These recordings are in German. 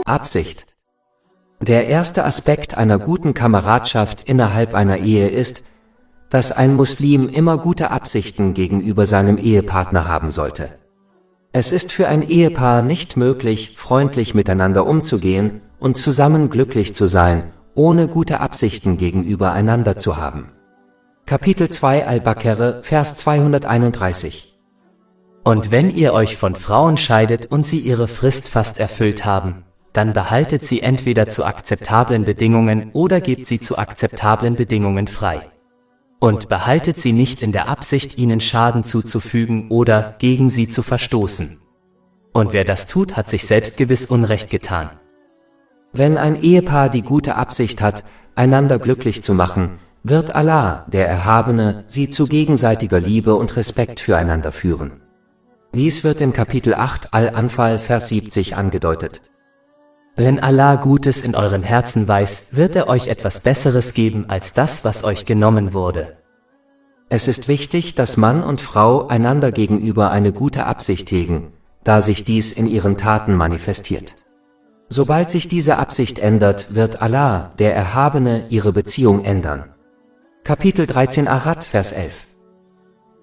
Absicht. Der erste Aspekt einer guten Kameradschaft innerhalb einer Ehe ist, dass ein Muslim immer gute Absichten gegenüber seinem Ehepartner haben sollte. Es ist für ein Ehepaar nicht möglich, freundlich miteinander umzugehen und zusammen glücklich zu sein, ohne gute Absichten gegenüber einander zu haben. Kapitel 2 Al-Baqarah, Vers 231. Und wenn ihr euch von Frauen scheidet und sie ihre Frist fast erfüllt haben, dann behaltet sie entweder zu akzeptablen Bedingungen oder gebt sie zu akzeptablen Bedingungen frei. Und behaltet sie nicht in der Absicht, ihnen Schaden zuzufügen oder gegen sie zu verstoßen. Und wer das tut, hat sich selbst gewiss Unrecht getan. Wenn ein Ehepaar die gute Absicht hat, einander glücklich zu machen, wird Allah, der Erhabene, sie zu gegenseitiger Liebe und Respekt füreinander führen. Dies wird in Kapitel 8 Al-Anfal, Vers 70 angedeutet. Wenn Allah Gutes in euren Herzen weiß, wird er euch etwas Besseres geben als das, was euch genommen wurde. Es ist wichtig, dass Mann und Frau einander gegenüber eine gute Absicht hegen, da sich dies in ihren Taten manifestiert. Sobald sich diese Absicht ändert, wird Allah, der Erhabene, ihre Beziehung ändern. Kapitel 13 Arad, Vers 11.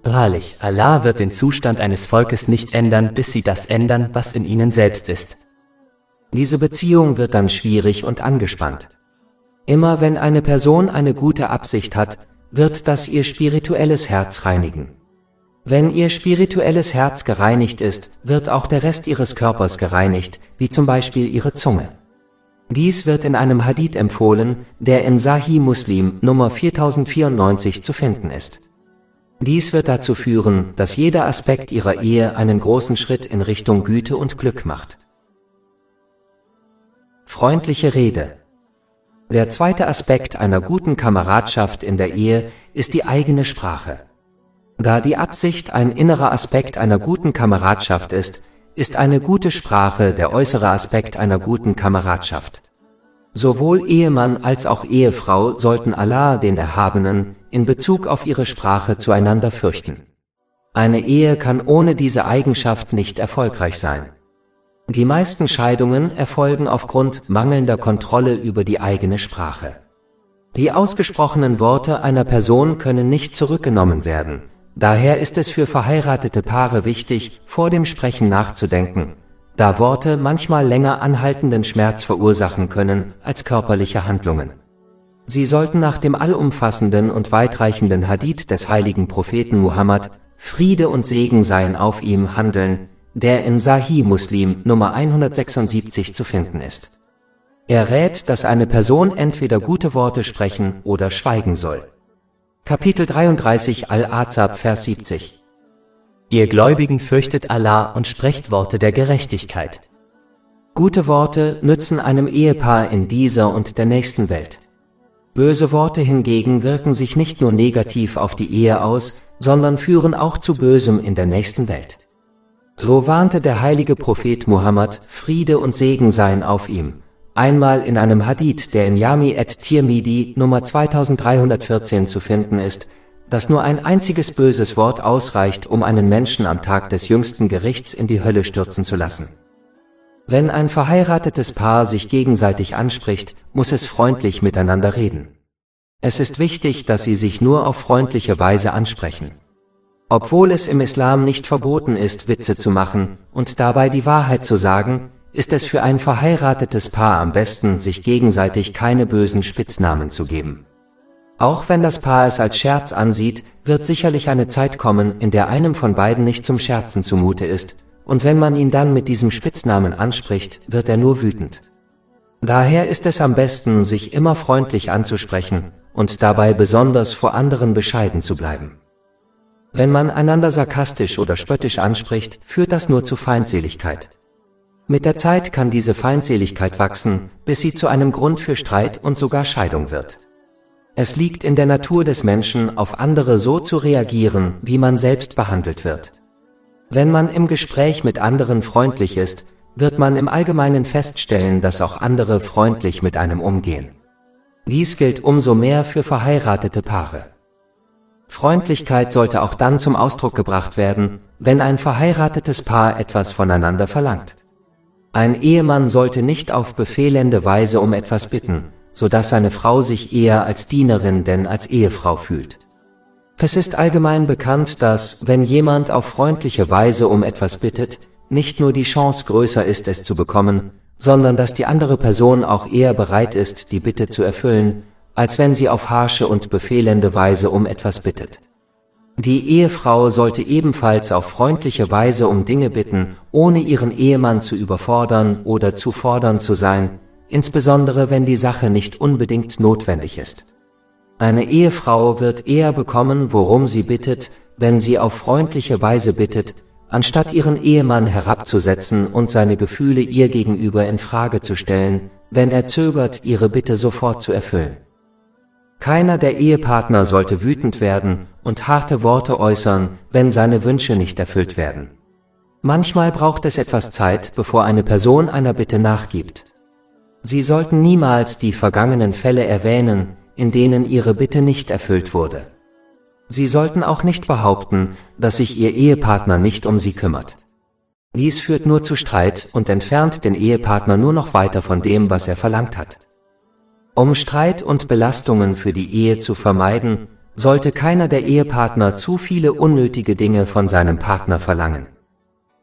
Wahrlich, Allah wird den Zustand eines Volkes nicht ändern, bis sie das ändern, was in ihnen selbst ist. Diese Beziehung wird dann schwierig und angespannt. Immer wenn eine Person eine gute Absicht hat, wird das ihr spirituelles Herz reinigen. Wenn ihr spirituelles Herz gereinigt ist, wird auch der Rest ihres Körpers gereinigt, wie zum Beispiel ihre Zunge. Dies wird in einem Hadith empfohlen, der in Sahih Muslim Nummer 4094 zu finden ist. Dies wird dazu führen, dass jeder Aspekt ihrer Ehe einen großen Schritt in Richtung Güte und Glück macht. Freundliche Rede. Der zweite Aspekt einer guten Kameradschaft in der Ehe ist die eigene Sprache. Da die Absicht ein innerer Aspekt einer guten Kameradschaft ist, ist eine gute Sprache der äußere Aspekt einer guten Kameradschaft. Sowohl Ehemann als auch Ehefrau sollten Allah, den Erhabenen, in Bezug auf ihre Sprache zueinander fürchten. Eine Ehe kann ohne diese Eigenschaft nicht erfolgreich sein. Die meisten Scheidungen erfolgen aufgrund mangelnder Kontrolle über die eigene Sprache. Die ausgesprochenen Worte einer Person können nicht zurückgenommen werden. Daher ist es für verheiratete Paare wichtig, vor dem Sprechen nachzudenken, da Worte manchmal länger anhaltenden Schmerz verursachen können als körperliche Handlungen. Sie sollten nach dem allumfassenden und weitreichenden Hadith des heiligen Propheten Muhammad, Friede und Segen seien auf ihm, handeln, der in Sahih Muslim Nummer 176 zu finden ist. Er rät, dass eine Person entweder gute Worte sprechen oder schweigen soll. Kapitel 33 Al-Ahzab, Vers 70. Ihr Gläubigen fürchtet Allah und sprecht Worte der Gerechtigkeit. Gute Worte nützen einem Ehepaar in dieser und der nächsten Welt. Böse Worte hingegen wirken sich nicht nur negativ auf die Ehe aus, sondern führen auch zu Bösem in der nächsten Welt. So warnte der heilige Prophet Muhammad, Friede und Segen seien auf ihm, einmal in einem Hadith, der in Jami at-Tirmidhi Nummer 2314 zu finden ist, dass nur ein einziges böses Wort ausreicht, um einen Menschen am Tag des jüngsten Gerichts in die Hölle stürzen zu lassen. Wenn ein verheiratetes Paar sich gegenseitig anspricht, muss es freundlich miteinander reden. Es ist wichtig, dass sie sich nur auf freundliche Weise ansprechen. Obwohl es im Islam nicht verboten ist, Witze zu machen und dabei die Wahrheit zu sagen, ist es für ein verheiratetes Paar am besten, sich gegenseitig keine bösen Spitznamen zu geben. Auch wenn das Paar es als Scherz ansieht, wird sicherlich eine Zeit kommen, in der einem von beiden nicht zum Scherzen zumute ist, und wenn man ihn dann mit diesem Spitznamen anspricht, wird er nur wütend. Daher ist es am besten, sich immer freundlich anzusprechen und dabei besonders vor anderen bescheiden zu bleiben. Wenn man einander sarkastisch oder spöttisch anspricht, führt das nur zu Feindseligkeit. Mit der Zeit kann diese Feindseligkeit wachsen, bis sie zu einem Grund für Streit und sogar Scheidung wird. Es liegt in der Natur des Menschen, auf andere so zu reagieren, wie man selbst behandelt wird. Wenn man im Gespräch mit anderen freundlich ist, wird man im Allgemeinen feststellen, dass auch andere freundlich mit einem umgehen. Dies gilt umso mehr für verheiratete Paare. Freundlichkeit sollte auch dann zum Ausdruck gebracht werden, wenn ein verheiratetes Paar etwas voneinander verlangt. Ein Ehemann sollte nicht auf befehlende Weise um etwas bitten, sodass seine Frau sich eher als Dienerin denn als Ehefrau fühlt. Es ist allgemein bekannt, dass, wenn jemand auf freundliche Weise um etwas bittet, nicht nur die Chance größer ist, es zu bekommen, sondern dass die andere Person auch eher bereit ist, die Bitte zu erfüllen, als wenn sie auf harsche und befehlende Weise um etwas bittet. Die Ehefrau sollte ebenfalls auf freundliche Weise um Dinge bitten, ohne ihren Ehemann zu überfordern oder zu fordernd zu sein, insbesondere wenn die Sache nicht unbedingt notwendig ist. Eine Ehefrau wird eher bekommen, worum sie bittet, wenn sie auf freundliche Weise bittet, anstatt ihren Ehemann herabzusetzen und seine Gefühle ihr gegenüber in Frage zu stellen, wenn er zögert, ihre Bitte sofort zu erfüllen. Keiner der Ehepartner sollte wütend werden und harte Worte äußern, wenn seine Wünsche nicht erfüllt werden. Manchmal braucht es etwas Zeit, bevor eine Person einer Bitte nachgibt. Sie sollten niemals die vergangenen Fälle erwähnen, in denen ihre Bitte nicht erfüllt wurde. Sie sollten auch nicht behaupten, dass sich ihr Ehepartner nicht um sie kümmert. Dies führt nur zu Streit und entfernt den Ehepartner nur noch weiter von dem, was er verlangt hat. Um Streit und Belastungen für die Ehe zu vermeiden, sollte keiner der Ehepartner zu viele unnötige Dinge von seinem Partner verlangen.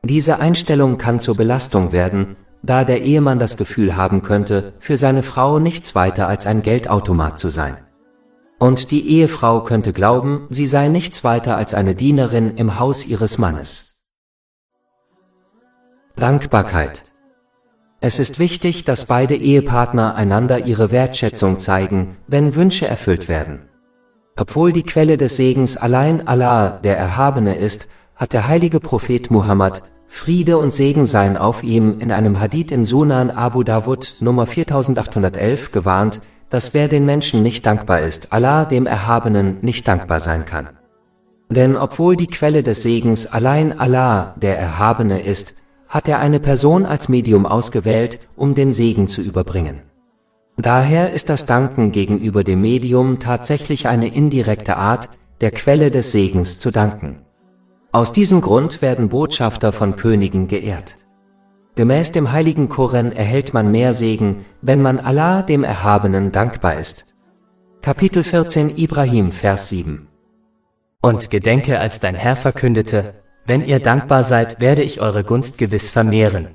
Diese Einstellung kann zur Belastung werden, da der Ehemann das Gefühl haben könnte, für seine Frau nichts weiter als ein Geldautomat zu sein. Und die Ehefrau könnte glauben, sie sei nichts weiter als eine Dienerin im Haus ihres Mannes. Dankbarkeit. Es ist wichtig, dass beide Ehepartner einander ihre Wertschätzung zeigen, wenn Wünsche erfüllt werden. Obwohl die Quelle des Segens allein Allah, der Erhabene, ist, hat der heilige Prophet Muhammad, Friede und Segen seien auf ihm, in einem Hadith in Sunan Abu Dawud Nummer 4811 gewarnt, dass wer den Menschen nicht dankbar ist, Allah, dem Erhabenen, nicht dankbar sein kann. Denn obwohl die Quelle des Segens allein Allah, der Erhabene, ist, hat er eine Person als Medium ausgewählt, um den Segen zu überbringen. Daher ist das Danken gegenüber dem Medium tatsächlich eine indirekte Art, der Quelle des Segens zu danken. Aus diesem Grund werden Botschafter von Königen geehrt. Gemäß dem heiligen Koran erhält man mehr Segen, wenn man Allah, dem Erhabenen, dankbar ist. Kapitel 14 Ibrahim, Vers 7. Und gedenke, als dein Herr verkündete: Wenn ihr dankbar seid, werde ich eure Gunst gewiss vermehren.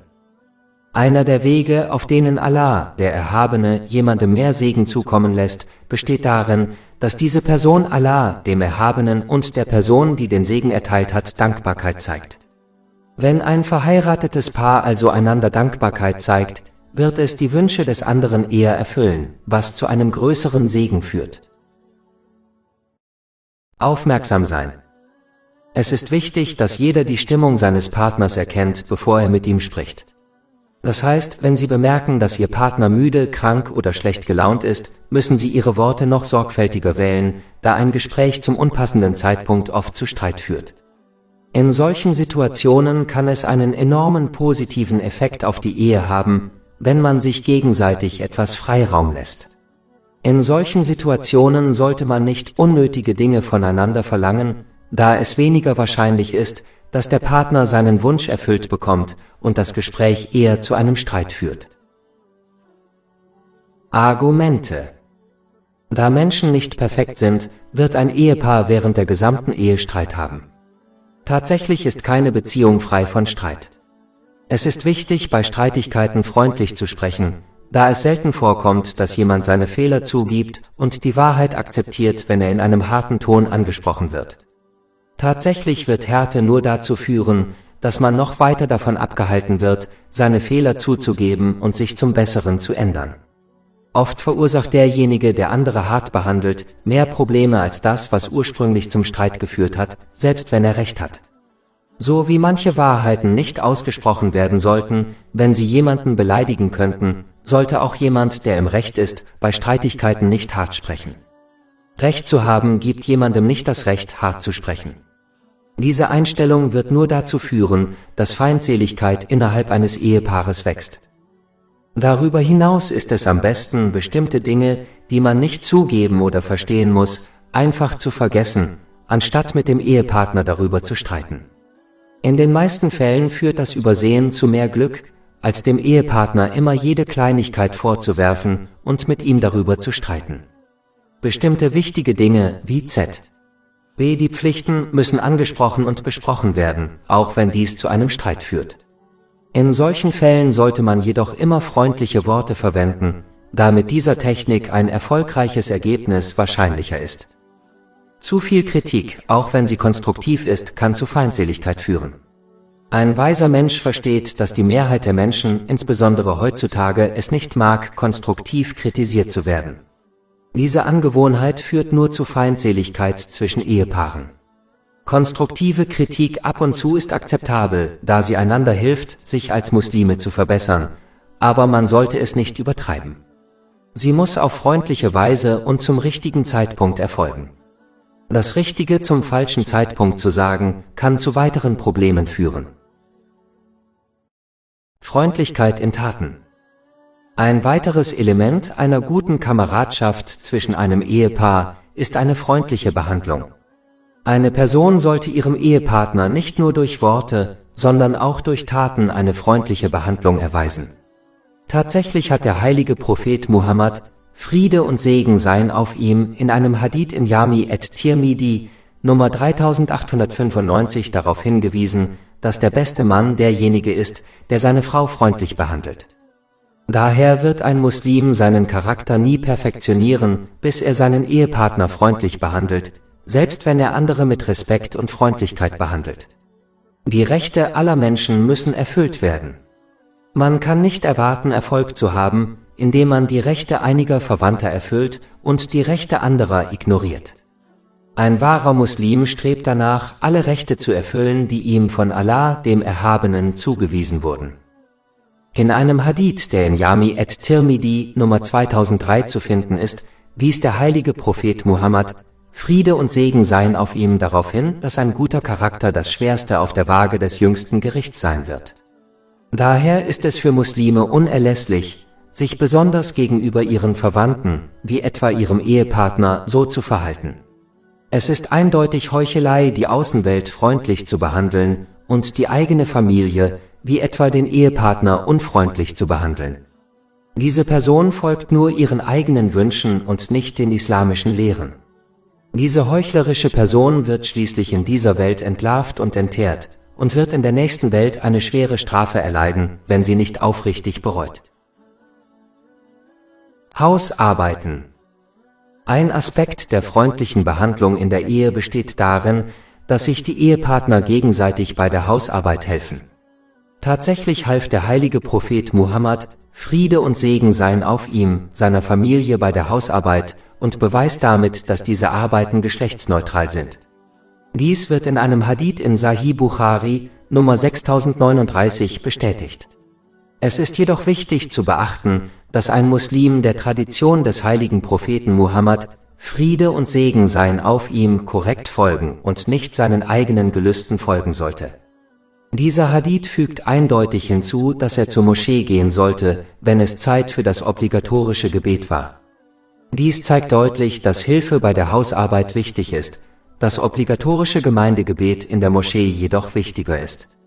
Einer der Wege, auf denen Allah, der Erhabene, jemandem mehr Segen zukommen lässt, besteht darin, dass diese Person Allah, dem Erhabenen, und der Person, die den Segen erteilt hat, Dankbarkeit zeigt. Wenn ein verheiratetes Paar also einander Dankbarkeit zeigt, wird es die Wünsche des anderen eher erfüllen, was zu einem größeren Segen führt. Aufmerksam sein. Es ist wichtig, dass jeder die Stimmung seines Partners erkennt, bevor er mit ihm spricht. Das heißt, wenn Sie bemerken, dass Ihr Partner müde, krank oder schlecht gelaunt ist, müssen Sie Ihre Worte noch sorgfältiger wählen, da ein Gespräch zum unpassenden Zeitpunkt oft zu Streit führt. In solchen Situationen kann es einen enormen positiven Effekt auf die Ehe haben, wenn man sich gegenseitig etwas Freiraum lässt. In solchen Situationen sollte man nicht unnötige Dinge voneinander verlangen, da es weniger wahrscheinlich ist, dass der Partner seinen Wunsch erfüllt bekommt und das Gespräch eher zu einem Streit führt. Argumente. Da Menschen nicht perfekt sind, wird ein Ehepaar während der gesamten Ehe Streit haben. Tatsächlich ist keine Beziehung frei von Streit. Es ist wichtig, bei Streitigkeiten freundlich zu sprechen, da es selten vorkommt, dass jemand seine Fehler zugibt und die Wahrheit akzeptiert, wenn er in einem harten Ton angesprochen wird. Tatsächlich wird Härte nur dazu führen, dass man noch weiter davon abgehalten wird, seine Fehler zuzugeben und sich zum Besseren zu ändern. Oft verursacht derjenige, der andere hart behandelt, mehr Probleme als das, was ursprünglich zum Streit geführt hat, selbst wenn er recht hat. So wie manche Wahrheiten nicht ausgesprochen werden sollten, wenn sie jemanden beleidigen könnten, sollte auch jemand, der im Recht ist, bei Streitigkeiten nicht hart sprechen. Recht zu haben gibt jemandem nicht das Recht, hart zu sprechen. Diese Einstellung wird nur dazu führen, dass Feindseligkeit innerhalb eines Ehepaares wächst. Darüber hinaus ist es am besten, bestimmte Dinge, die man nicht zugeben oder verstehen muss, einfach zu vergessen, anstatt mit dem Ehepartner darüber zu streiten. In den meisten Fällen führt das Übersehen zu mehr Glück, als dem Ehepartner immer jede Kleinigkeit vorzuwerfen und mit ihm darüber zu streiten. Bestimmte wichtige Dinge wie B. Die Pflichten müssen angesprochen und besprochen werden, auch wenn dies zu einem Streit führt. In solchen Fällen sollte man jedoch immer freundliche Worte verwenden, da mit dieser Technik ein erfolgreiches Ergebnis wahrscheinlicher ist. Zu viel Kritik, auch wenn sie konstruktiv ist, kann zu Feindseligkeit führen. Ein weiser Mensch versteht, dass die Mehrheit der Menschen, insbesondere heutzutage, es nicht mag, konstruktiv kritisiert zu werden. Diese Angewohnheit führt nur zu Feindseligkeit zwischen Ehepaaren. Konstruktive Kritik ab und zu ist akzeptabel, da sie einander hilft, sich als Muslime zu verbessern, aber man sollte es nicht übertreiben. Sie muss auf freundliche Weise und zum richtigen Zeitpunkt erfolgen. Das Richtige zum falschen Zeitpunkt zu sagen, kann zu weiteren Problemen führen. Freundlichkeit in Taten. Ein weiteres Element einer guten Kameradschaft zwischen einem Ehepaar ist eine freundliche Behandlung. Eine Person sollte ihrem Ehepartner nicht nur durch Worte, sondern auch durch Taten eine freundliche Behandlung erweisen. Tatsächlich hat der heilige Prophet Muhammad, Friede und Segen seien auf ihm, in einem Hadith in Jami at-Tirmidhi, Nummer 3895 darauf hingewiesen, dass der beste Mann derjenige ist, der seine Frau freundlich behandelt. Daher wird ein Muslim seinen Charakter nie perfektionieren, bis er seinen Ehepartner freundlich behandelt, selbst wenn er andere mit Respekt und Freundlichkeit behandelt. Die Rechte aller Menschen müssen erfüllt werden. Man kann nicht erwarten, Erfolg zu haben, indem man die Rechte einiger Verwandter erfüllt und die Rechte anderer ignoriert. Ein wahrer Muslim strebt danach, alle Rechte zu erfüllen, die ihm von Allah, dem Erhabenen, zugewiesen wurden. In einem Hadith, der in Jami at-Tirmidhi Nummer 2003 zu finden ist, wies der heilige Prophet Muhammad, Friede und Segen seien auf ihm, darauf hin, dass ein guter Charakter das Schwerste auf der Waage des jüngsten Gerichts sein wird. Daher ist es für Muslime unerlässlich, sich besonders gegenüber ihren Verwandten, wie etwa ihrem Ehepartner, so zu verhalten. Es ist eindeutig Heuchelei, die Außenwelt freundlich zu behandeln und die eigene Familie, wie etwa den Ehepartner, unfreundlich zu behandeln. Diese Person folgt nur ihren eigenen Wünschen und nicht den islamischen Lehren. Diese heuchlerische Person wird schließlich in dieser Welt entlarvt und entehrt und wird in der nächsten Welt eine schwere Strafe erleiden, wenn sie nicht aufrichtig bereut. Hausarbeiten. Ein Aspekt der freundlichen Behandlung in der Ehe besteht darin, dass sich die Ehepartner gegenseitig bei der Hausarbeit helfen. Tatsächlich half der heilige Prophet Muhammad, Friede und Segen seien auf ihm, seiner Familie bei der Hausarbeit und beweist damit, dass diese Arbeiten geschlechtsneutral sind. Dies wird in einem Hadith in Sahih Bukhari, Nummer 6039 bestätigt. Es ist jedoch wichtig zu beachten, dass ein Muslim der Tradition des heiligen Propheten Muhammad, Friede und Segen seien auf ihm, korrekt folgen und nicht seinen eigenen Gelüsten folgen sollte. Dieser Hadith fügt eindeutig hinzu, dass er zur Moschee gehen sollte, wenn es Zeit für das obligatorische Gebet war. Dies zeigt deutlich, dass Hilfe bei der Hausarbeit wichtig ist, das obligatorische Gemeindegebet in der Moschee jedoch wichtiger ist.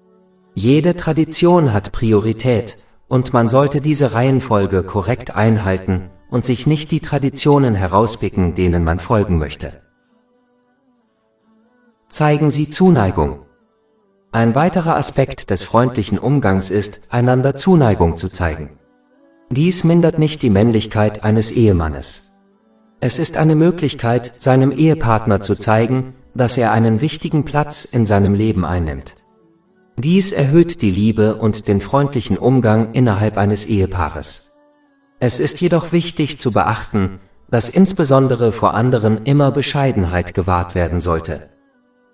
Jede Tradition hat Priorität, und man sollte diese Reihenfolge korrekt einhalten und sich nicht die Traditionen herauspicken, denen man folgen möchte. Zeigen Sie Zuneigung. Ein weiterer Aspekt des freundlichen Umgangs ist, einander Zuneigung zu zeigen. Dies mindert nicht die Männlichkeit eines Ehemannes. Es ist eine Möglichkeit, seinem Ehepartner zu zeigen, dass er einen wichtigen Platz in seinem Leben einnimmt. Dies erhöht die Liebe und den freundlichen Umgang innerhalb eines Ehepaares. Es ist jedoch wichtig zu beachten, dass insbesondere vor anderen immer Bescheidenheit gewahrt werden sollte.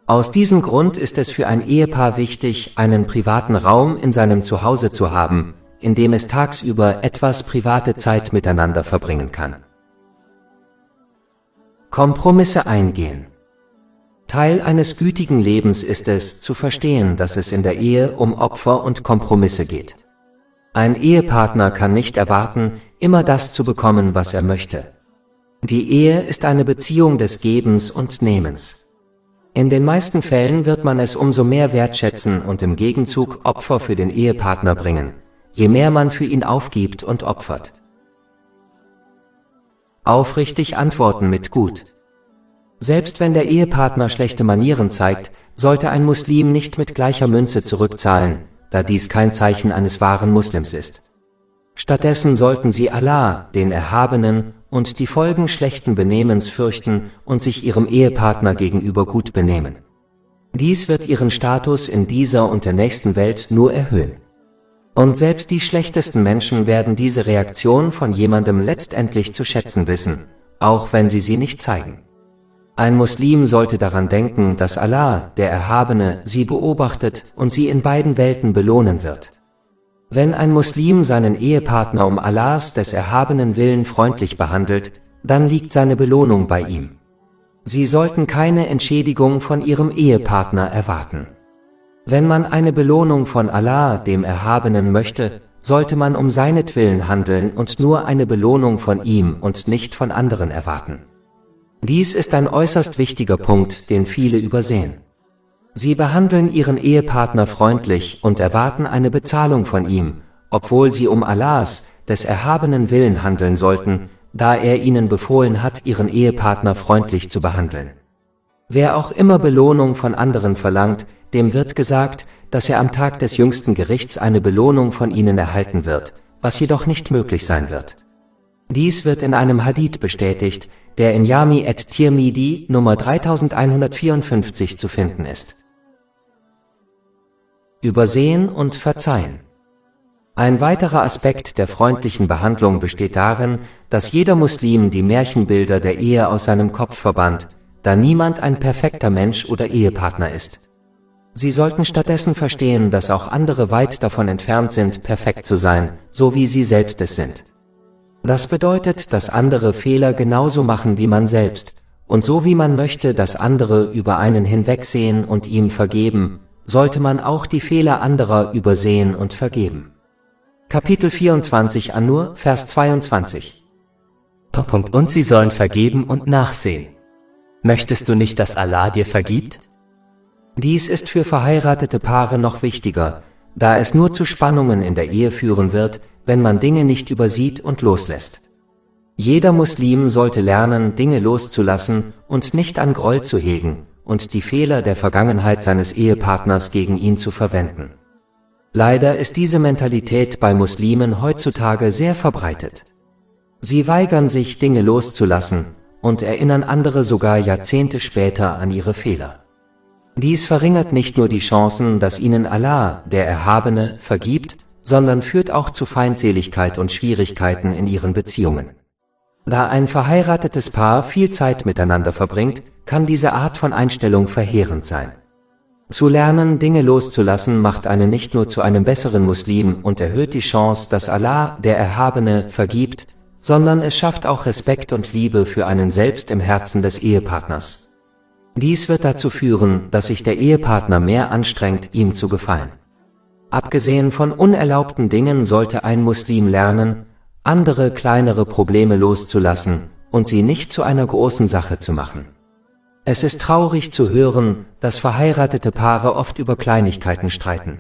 Aus diesem Grund ist es für ein Ehepaar wichtig, einen privaten Raum in seinem Zuhause zu haben, in dem es tagsüber etwas private Zeit miteinander verbringen kann. Kompromisse eingehen. Teil eines gütigen Lebens ist es, zu verstehen, dass es in der Ehe um Opfer und Kompromisse geht. Ein Ehepartner kann nicht erwarten, immer das zu bekommen, was er möchte. Die Ehe ist eine Beziehung des Gebens und Nehmens. In den meisten Fällen wird man es umso mehr wertschätzen und im Gegenzug Opfer für den Ehepartner bringen, je mehr man für ihn aufgibt und opfert. Aufrichtig antworten mit Gut. Selbst wenn der Ehepartner schlechte Manieren zeigt, sollte ein Muslim nicht mit gleicher Münze zurückzahlen, da dies kein Zeichen eines wahren Muslims ist. Stattdessen sollten sie Allah, den Erhabenen, und die Folgen schlechten Benehmens fürchten und sich ihrem Ehepartner gegenüber gut benehmen. Dies wird ihren Status in dieser und der nächsten Welt nur erhöhen. Und selbst die schlechtesten Menschen werden diese Reaktion von jemandem letztendlich zu schätzen wissen, auch wenn sie nicht zeigen. Ein Muslim sollte daran denken, dass Allah, der Erhabene, sie beobachtet und sie in beiden Welten belohnen wird. Wenn ein Muslim seinen Ehepartner um Allahs des Erhabenen Willen freundlich behandelt, dann liegt seine Belohnung bei ihm. Sie sollten keine Entschädigung von ihrem Ehepartner erwarten. Wenn man eine Belohnung von Allah, dem Erhabenen, möchte, sollte man um seinetwillen handeln und nur eine Belohnung von ihm und nicht von anderen erwarten. Dies ist ein äußerst wichtiger Punkt, den viele übersehen. Sie behandeln ihren Ehepartner freundlich und erwarten eine Bezahlung von ihm, obwohl sie um Allahs, des Erhabenen Willen handeln sollten, da er ihnen befohlen hat, ihren Ehepartner freundlich zu behandeln. Wer auch immer Belohnung von anderen verlangt, dem wird gesagt, dass er am Tag des jüngsten Gerichts eine Belohnung von ihnen erhalten wird, was jedoch nicht möglich sein wird. Dies wird in einem Hadith bestätigt, der in Jami at-Tirmidhi Nummer 3154 zu finden ist. Übersehen und verzeihen. Ein weiterer Aspekt der freundlichen Behandlung besteht darin, dass jeder Muslim die Märchenbilder der Ehe aus seinem Kopf verbannt, da niemand ein perfekter Mensch oder Ehepartner ist. Sie sollten stattdessen verstehen, dass auch andere weit davon entfernt sind, perfekt zu sein, so wie sie selbst es sind. Das bedeutet, dass andere Fehler genauso machen wie man selbst, und so wie man möchte, dass andere über einen hinwegsehen und ihm vergeben, sollte man auch die Fehler anderer übersehen und vergeben. Kapitel 24 An-Nur, Vers 22. Und sie sollen vergeben und nachsehen. Möchtest du nicht, dass Allah dir vergibt? Dies ist für verheiratete Paare noch wichtiger, da es nur zu Spannungen in der Ehe führen wird, wenn man Dinge nicht übersieht und loslässt. Jeder Muslim sollte lernen, Dinge loszulassen und nicht an Groll zu hegen und die Fehler der Vergangenheit seines Ehepartners gegen ihn zu verwenden. Leider ist diese Mentalität bei Muslimen heutzutage sehr verbreitet. Sie weigern sich, Dinge loszulassen und erinnern andere sogar Jahrzehnte später an ihre Fehler. Dies verringert nicht nur die Chancen, dass ihnen Allah, der Erhabene, vergibt, sondern führt auch zu Feindseligkeit und Schwierigkeiten in ihren Beziehungen. Da ein verheiratetes Paar viel Zeit miteinander verbringt, kann diese Art von Einstellung verheerend sein. Zu lernen, Dinge loszulassen, macht einen nicht nur zu einem besseren Muslim und erhöht die Chance, dass Allah, der Erhabene, vergibt, sondern es schafft auch Respekt und Liebe für einen selbst im Herzen des Ehepartners. Dies wird dazu führen, dass sich der Ehepartner mehr anstrengt, ihm zu gefallen. Abgesehen von unerlaubten Dingen sollte ein Muslim lernen, andere kleinere Probleme loszulassen und sie nicht zu einer großen Sache zu machen. Es ist traurig zu hören, dass verheiratete Paare oft über Kleinigkeiten streiten.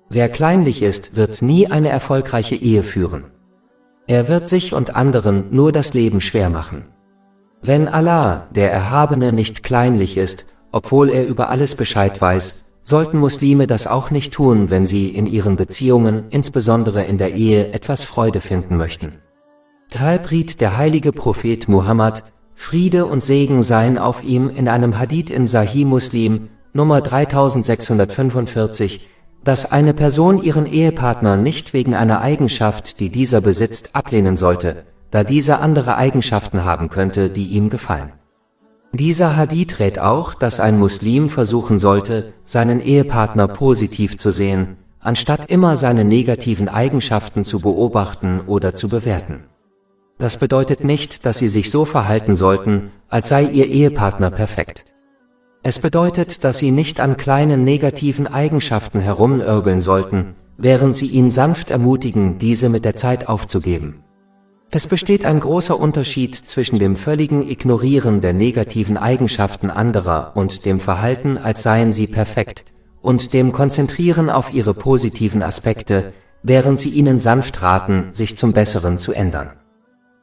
Wer kleinlich ist, wird nie eine erfolgreiche Ehe führen. Er wird sich und anderen nur das Leben schwer machen. Wenn Allah, der Erhabene, nicht kleinlich ist, obwohl er über alles Bescheid weiß, sollten Muslime das auch nicht tun, wenn sie in ihren Beziehungen, insbesondere in der Ehe, etwas Freude finden möchten. Deshalb riet der heilige Prophet Muhammad, Friede und Segen seien auf ihm, in einem Hadith in Sahih Muslim, Nummer 3645, dass eine Person ihren Ehepartner nicht wegen einer Eigenschaft, die dieser besitzt, ablehnen sollte, da dieser andere Eigenschaften haben könnte, die ihm gefallen. Dieser Hadith rät auch, dass ein Muslim versuchen sollte, seinen Ehepartner positiv zu sehen, anstatt immer seine negativen Eigenschaften zu beobachten oder zu bewerten. Das bedeutet nicht, dass sie sich so verhalten sollten, als sei ihr Ehepartner perfekt. Es bedeutet, dass sie nicht an kleinen negativen Eigenschaften herumnörgeln sollten, während sie ihn sanft ermutigen, diese mit der Zeit aufzugeben. Es besteht ein großer Unterschied zwischen dem völligen Ignorieren der negativen Eigenschaften anderer und dem Verhalten, als seien sie perfekt, und dem Konzentrieren auf ihre positiven Aspekte, während sie ihnen sanft raten, sich zum Besseren zu ändern.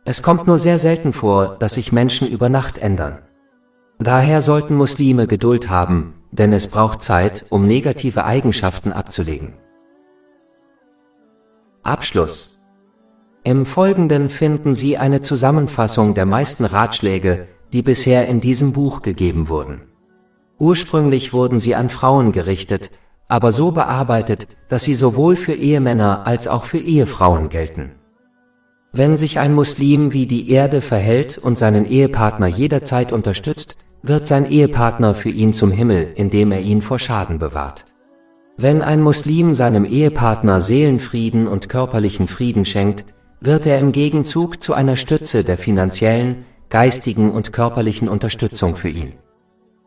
Es kommt nur sehr selten vor, dass sich Menschen über Nacht ändern. Daher sollten Muslime Geduld haben, denn es braucht Zeit, um negative Eigenschaften abzulegen. Abschluss. Im Folgenden finden Sie eine Zusammenfassung der meisten Ratschläge, die bisher in diesem Buch gegeben wurden. Ursprünglich wurden sie an Frauen gerichtet, aber so bearbeitet, dass sie sowohl für Ehemänner als auch für Ehefrauen gelten. Wenn sich ein Muslim wie die Erde verhält und seinen Ehepartner jederzeit unterstützt, wird sein Ehepartner für ihn zum Himmel, indem er ihn vor Schaden bewahrt. Wenn ein Muslim seinem Ehepartner Seelenfrieden und körperlichen Frieden schenkt, wird er im Gegenzug zu einer Stütze der finanziellen, geistigen und körperlichen Unterstützung für ihn.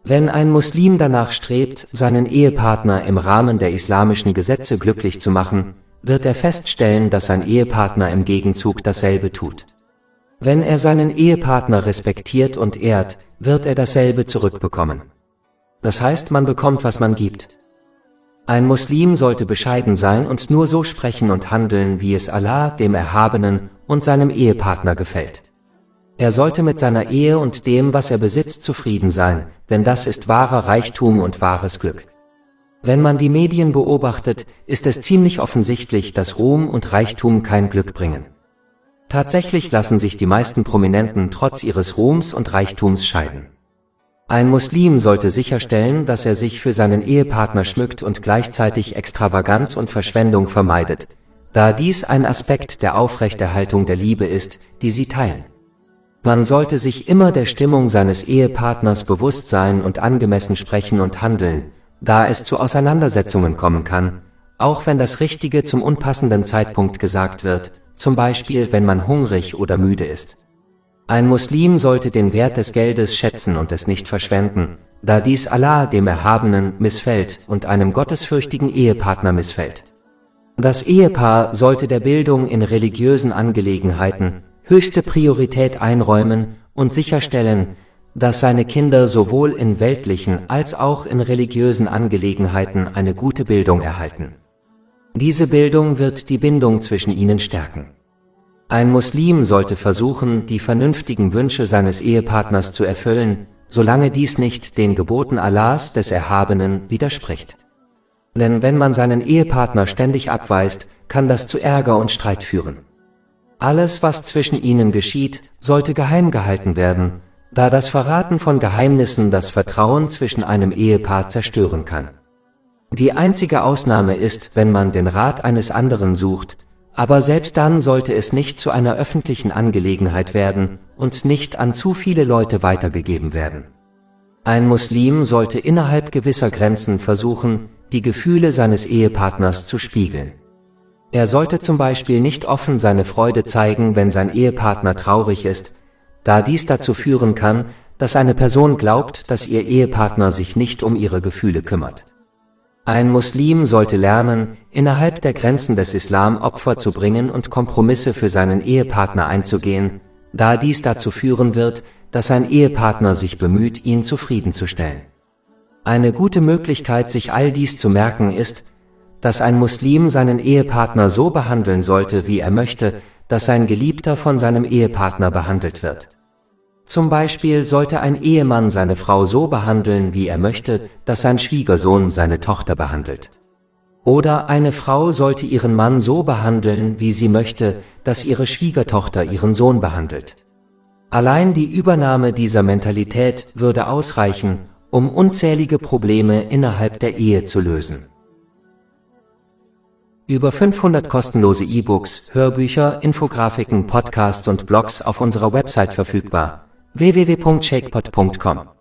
Wenn ein Muslim danach strebt, seinen Ehepartner im Rahmen der islamischen Gesetze glücklich zu machen, wird er feststellen, dass sein Ehepartner im Gegenzug dasselbe tut. Wenn er seinen Ehepartner respektiert und ehrt, wird er dasselbe zurückbekommen. Das heißt, man bekommt, was man gibt. Ein Muslim sollte bescheiden sein und nur so sprechen und handeln, wie es Allah, dem Erhabenen, und seinem Ehepartner gefällt. Er sollte mit seiner Ehe und dem, was er besitzt, zufrieden sein, denn das ist wahrer Reichtum und wahres Glück. Wenn man die Medien beobachtet, ist es ziemlich offensichtlich, dass Ruhm und Reichtum kein Glück bringen. Tatsächlich lassen sich die meisten Prominenten trotz ihres Ruhms und Reichtums scheiden. Ein Muslim sollte sicherstellen, dass er sich für seinen Ehepartner schmückt und gleichzeitig Extravaganz und Verschwendung vermeidet, da dies ein Aspekt der Aufrechterhaltung der Liebe ist, die sie teilen. Man sollte sich immer der Stimmung seines Ehepartners bewusst sein und angemessen sprechen und handeln, da es zu Auseinandersetzungen kommen kann, auch wenn das Richtige zum unpassenden Zeitpunkt gesagt wird, zum Beispiel wenn man hungrig oder müde ist. Ein Muslim sollte den Wert des Geldes schätzen und es nicht verschwenden, da dies Allah, dem Erhabenen, missfällt und einem gottesfürchtigen Ehepartner missfällt. Das Ehepaar sollte der Bildung in religiösen Angelegenheiten höchste Priorität einräumen und sicherstellen, dass seine Kinder sowohl in weltlichen als auch in religiösen Angelegenheiten eine gute Bildung erhalten. Diese Bildung wird die Bindung zwischen ihnen stärken. Ein Muslim sollte versuchen, die vernünftigen Wünsche seines Ehepartners zu erfüllen, solange dies nicht den Geboten Allahs, des Erhabenen, widerspricht. Denn wenn man seinen Ehepartner ständig abweist, kann das zu Ärger und Streit führen. Alles, was zwischen ihnen geschieht, sollte geheim gehalten werden, da das Verraten von Geheimnissen das Vertrauen zwischen einem Ehepaar zerstören kann. Die einzige Ausnahme ist, wenn man den Rat eines anderen sucht, aber selbst dann sollte es nicht zu einer öffentlichen Angelegenheit werden und nicht an zu viele Leute weitergegeben werden. Ein Muslim sollte innerhalb gewisser Grenzen versuchen, die Gefühle seines Ehepartners zu spiegeln. Er sollte zum Beispiel nicht offen seine Freude zeigen, wenn sein Ehepartner traurig ist, da dies dazu führen kann, dass eine Person glaubt, dass ihr Ehepartner sich nicht um ihre Gefühle kümmert. Ein Muslim sollte lernen, innerhalb der Grenzen des Islam Opfer zu bringen und Kompromisse für seinen Ehepartner einzugehen, da dies dazu führen wird, dass sein Ehepartner sich bemüht, ihn zufriedenzustellen. Eine gute Möglichkeit, sich all dies zu merken, ist, dass ein Muslim seinen Ehepartner so behandeln sollte, wie er möchte, dass sein Geliebter von seinem Ehepartner behandelt wird. Zum Beispiel sollte ein Ehemann seine Frau so behandeln, wie er möchte, dass sein Schwiegersohn seine Tochter behandelt. Oder eine Frau sollte ihren Mann so behandeln, wie sie möchte, dass ihre Schwiegertochter ihren Sohn behandelt. Allein die Übernahme dieser Mentalität würde ausreichen, um unzählige Probleme innerhalb der Ehe zu lösen. Über 500 kostenlose E-Books, Hörbücher, Infografiken, Podcasts und Blogs auf unserer Website verfügbar: www.shakepot.com